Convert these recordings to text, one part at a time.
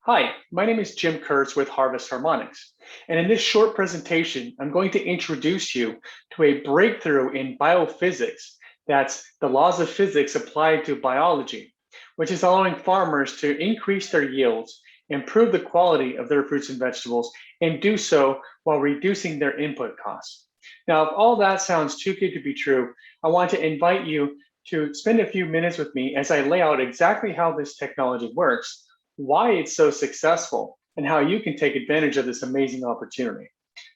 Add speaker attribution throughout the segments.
Speaker 1: Hi, my name is Jim Kurtz with Harvest Harmonics. And in this short presentation, I'm going to introduce you to a breakthrough in biophysics that's the laws of physics applied to biology, which is allowing farmers to increase their yields, improve the quality of their fruits and vegetables, and do so while reducing their input costs. Now, if all that sounds too good to be true, I want to invite you to spend a few minutes with me as I lay out exactly how this technology works, why it's so successful, and how you can take advantage of this amazing opportunity.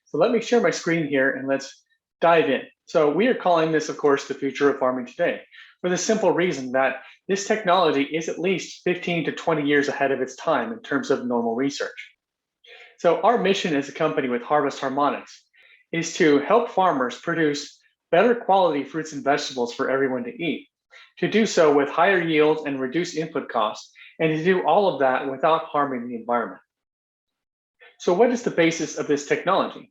Speaker 1: So let me share my screen here and let's dive in. So we are calling this, of course, the future of farming today, for the simple reason that this technology is at least 15 to 20 years ahead of its time in terms of normal research. So our mission as a company with Harvest Harmonics is to help farmers produce better quality fruits and vegetables for everyone to eat, to do so with higher yields and reduced input costs, and to do all of that without harming the environment. So what is the basis of this technology?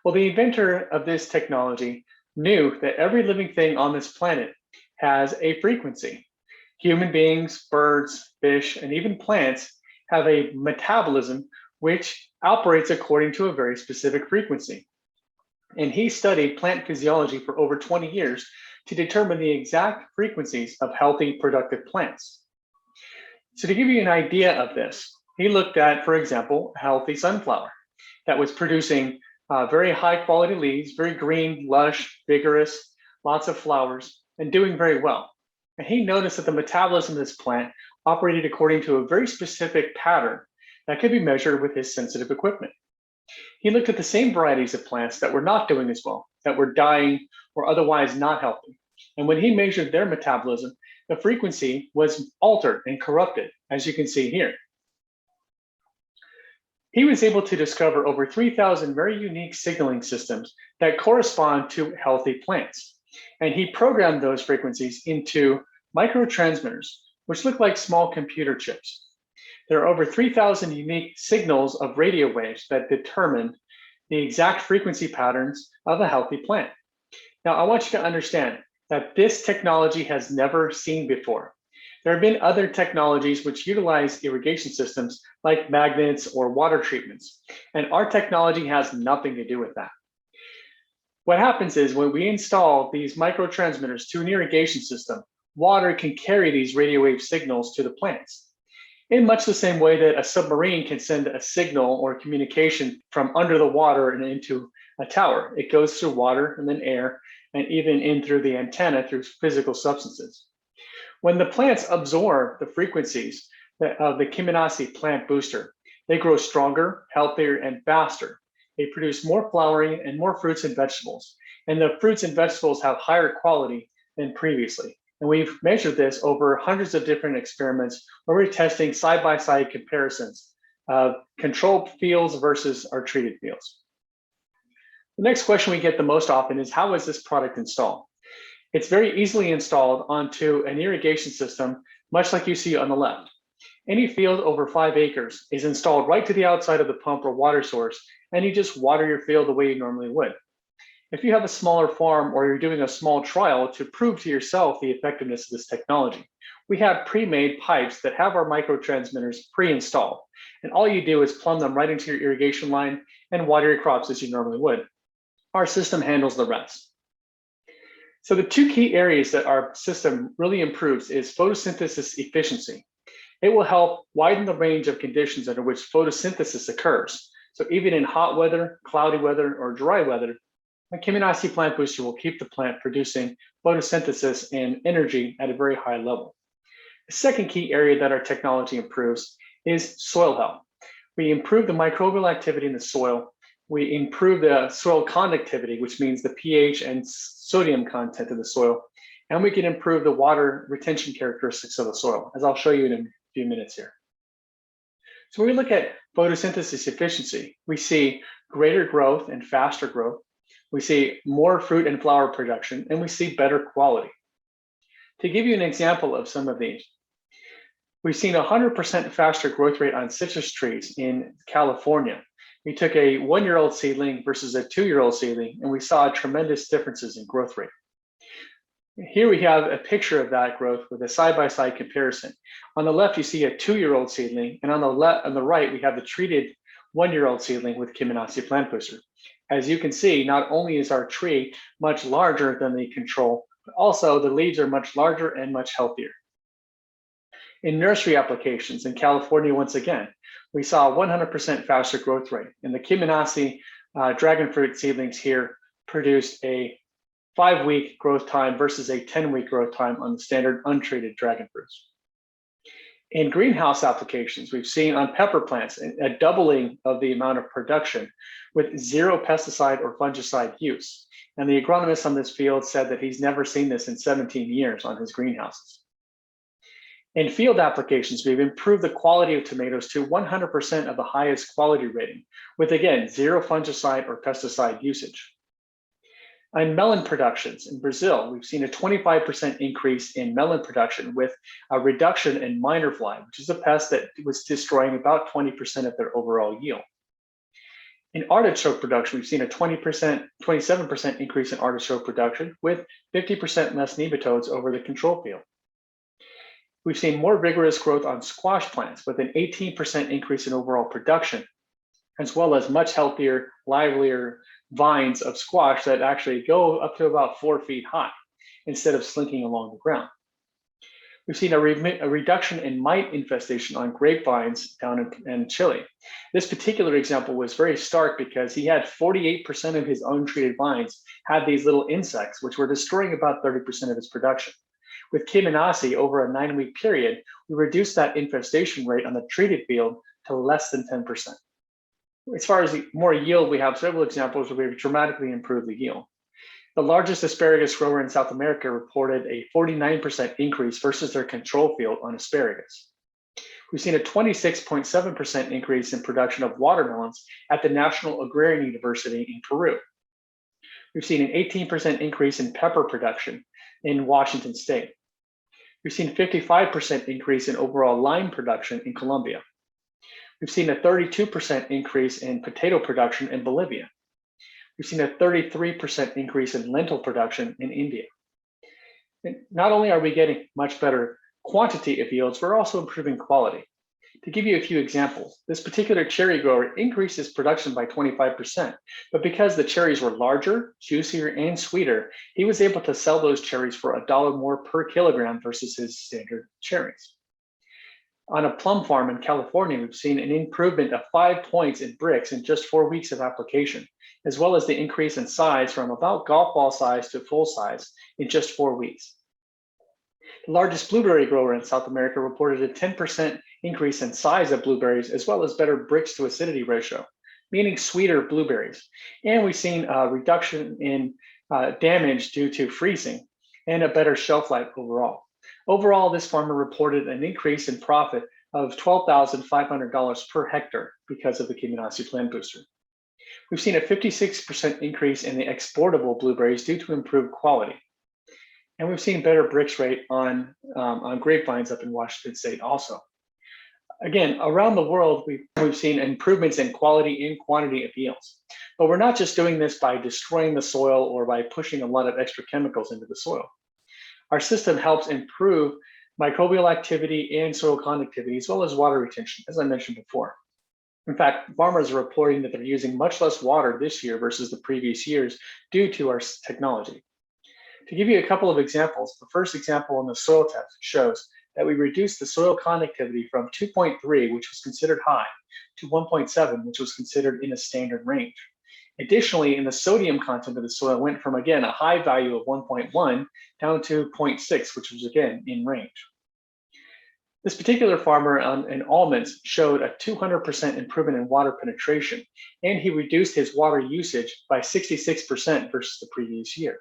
Speaker 1: Well, the inventor of this technology knew that every living thing on this planet has a frequency. Human beings, birds, fish, and even plants have a metabolism which operates according to a very specific frequency. And he studied plant physiology for over 20 years to determine the exact frequencies of healthy, productive plants. So to give you an idea of this, he looked at, for example, a healthy sunflower that was producing very high quality leaves, very green, lush, vigorous, lots of flowers, and doing very well. And he noticed that the metabolism of this plant operated according to a very specific pattern that could be measured with his sensitive equipment. He looked at the same varieties of plants that were not doing as well, that were dying or otherwise not healthy. And when he measured their metabolism, the frequency was altered and corrupted, as you can see here. He was able to discover over 3,000 very unique signaling systems that correspond to healthy plants. And he programmed those frequencies into microtransmitters, which look like small computer chips. There are over 3,000 unique signals of radio waves that determine the exact frequency patterns of a healthy plant. Now, I want you to understand that this technology has never seen before. There have been other technologies which utilize irrigation systems like magnets or water treatments, and our technology has nothing to do with that. What happens is when we install these microtransmitters to an irrigation system, water can carry these radio wave signals to the plants, in much the same way that a submarine can send a signal or communication from under the water and into a tower. It goes through water and then air, and even in through the antenna through physical substances. When the plants absorb the frequencies of the Kyminasi Plant Booster, they grow stronger, healthier, and faster. They produce more flowering and more fruits and vegetables. And the fruits and vegetables have higher quality than previously. And we've measured this over hundreds of different experiments where we're testing side-by-side comparisons of controlled fields versus our treated fields. The next question we get the most often is, how is this product installed? It's very easily installed onto an irrigation system, much like you see on the left. Any field over 5 acres is installed right to the outside of the pump or water source, and you just water your field the way you normally would. If you have a smaller farm or you're doing a small trial to prove to yourself the effectiveness of this technology, we have pre-made pipes that have our microtransmitters pre-installed. And all you do is plumb them right into your irrigation line and water your crops as you normally would. Our system handles the rest. So the two key areas that our system really improves is photosynthesis efficiency. It will help widen the range of conditions under which photosynthesis occurs. So even in hot weather, cloudy weather, or dry weather, the Kyminasi Plant Booster will keep the plant producing photosynthesis and energy at a very high level. The second key area that our technology improves is soil health. We improve the microbial activity in the soil. We improve the soil conductivity, which means the pH and sodium content of the soil, and we can improve the water retention characteristics of the soil, as I'll show you in a few minutes here. So when we look at photosynthesis efficiency, we see greater growth and faster growth. We see more fruit and flower production, and we see better quality. To give you an example of some of these, we've seen 100% faster growth rate on citrus trees in California. We took a 1-year-old seedling versus a 2-year-old seedling, and we saw tremendous differences in growth rate. Here we have a picture of that growth with a side-by-side comparison. On the left, you see a 2-year-old seedling, and on the right, we have the treated 1-year-old seedling with Kyminasi Plant Booster. As you can see, not only is our tree much larger than the control, but also the leaves are much larger and much healthier. In nursery applications in California, once again, we saw a 100% faster growth rate, and the Kyminasi dragon fruit seedlings here produced a 5-week growth time versus a 10-week growth time on the standard untreated dragon fruits. In greenhouse applications, we've seen on pepper plants a doubling of the amount of production with 0 pesticide or fungicide use. And the agronomist on this field said that he's never seen this in 17 years on his greenhouses. In field applications, we've improved the quality of tomatoes to 100% of the highest quality rating, with again, 0 fungicide or pesticide usage. In melon productions in Brazil, we've seen a 25% increase in melon production with a reduction in minor fly, which is a pest that was destroying about 20% of their overall yield. In artichoke production, we've seen a 27% increase in artichoke production with 50% less nematodes over the control field. We've seen more vigorous growth on squash plants with an 18% increase in overall production, as well as much healthier, livelier vines of squash that actually go up to about 4 feet high instead of slinking along the ground. We've seen a reduction in mite infestation on grapevines down in Chile. This particular example was very stark because he had 48% of his untreated vines had these little insects, which were destroying about 30% of his production. With Kyminasi, over a 9-week period, we reduced that infestation rate on the treated field to less than 10%. As far as more yield, we have several examples where we've dramatically improved the yield. The largest asparagus grower in South America reported a 49% increase versus their control field on asparagus. We've seen a 26.7% increase in production of watermelons at the National Agrarian University in Peru. We've seen an 18% increase in pepper production in Washington State. We've seen a 55% increase in overall lime production in Colombia. We've seen a 32% increase in potato production in Bolivia. We've seen a 33% increase in lentil production in India. And not only are we getting much better quantity of yields, we're also improving quality. To give you a few examples, this particular cherry grower increased his production by 25%, but because the cherries were larger, juicier, and sweeter, he was able to sell those cherries for $1 more per kilogram versus his standard cherries. On a plum farm in California, we've seen an improvement of 5 points in Brix in just 4 weeks of application, as well as the increase in size from about golf ball size to full size in just 4 weeks. The largest blueberry grower in South America reported a 10% increase in size of blueberries, as well as better Brix to acidity ratio, meaning sweeter blueberries. And we've seen a reduction in damage due to freezing and a better shelf life overall. Overall, this farmer reported an increase in profit of $12,500 per hectare because of the Kyminasi Plant Booster. We've seen a 56% increase in the exportable blueberries due to improved quality. And we've seen better Brix rate on grapevines up in Washington State also. Again, around the world, we've seen improvements in quality and quantity of yields. But we're not just doing this by destroying the soil or by pushing a lot of extra chemicals into the soil. Our system helps improve microbial activity and soil conductivity, as well as water retention, as I mentioned before. In fact, farmers are reporting that they're using much less water this year versus the previous years due to our technology. To give you a couple of examples, the first example on the soil test shows that we reduced the soil conductivity from 2.3, which was considered high, to 1.7, which was considered in a standard range. Additionally, in the sodium content of the soil went from, again, a high value of 1.1 down to 0.6, which was, again, in range. This particular farmer in almonds showed a 200% improvement in water penetration, and he reduced his water usage by 66% versus the previous year.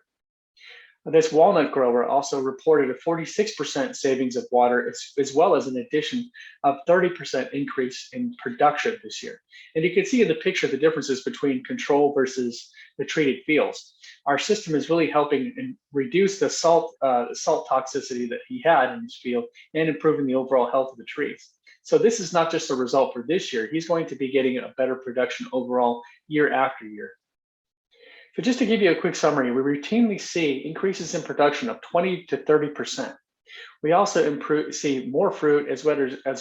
Speaker 1: This walnut grower also reported a 46% savings of water, as well as an addition of 30% increase in production this year. And you can see in the picture the differences between control versus the treated fields. Our system is really helping reduce the salt toxicity that he had in his field and improving the overall health of the trees. So this is not just a result for this year. He's going to be getting a better production overall year after year. So just to give you a quick summary, we routinely see increases in production of 20 to 30%. We also see more fruit as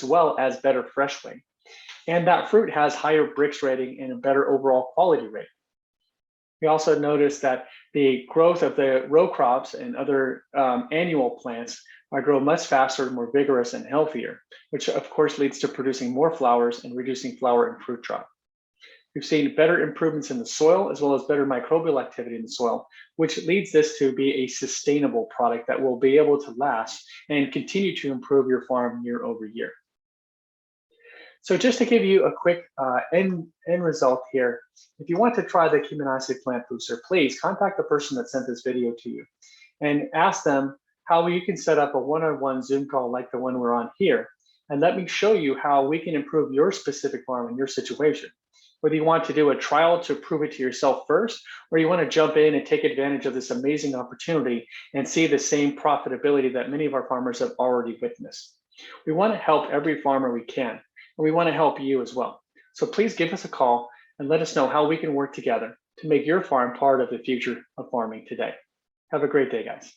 Speaker 1: well as better fresh weight. And that fruit has higher Brix rating and a better overall quality rate. We also notice that the growth of the row crops and other annual plants grow much faster, more vigorous, and healthier, which of course leads to producing more flowers and reducing flower and fruit drop. We've seen better improvements in the soil as well as better microbial activity in the soil, which leads this to be a sustainable product that will be able to last and continue to improve your farm year over year. So just to give you a quick end result here, if you want to try the Kyminasi Plant Booster, please contact the person that sent this video to you and ask them how you can set up a one-on-one Zoom call like the one we're on here. And let me show you how we can improve your specific farm and your situation. Whether you want to do a trial to prove it to yourself first, or you want to jump in and take advantage of this amazing opportunity and see the same profitability that many of our farmers have already witnessed. We want to help every farmer we can, and we want to help you as well. So please give us a call and let us know how we can work together to make your farm part of the future of farming today. Have a great day, guys.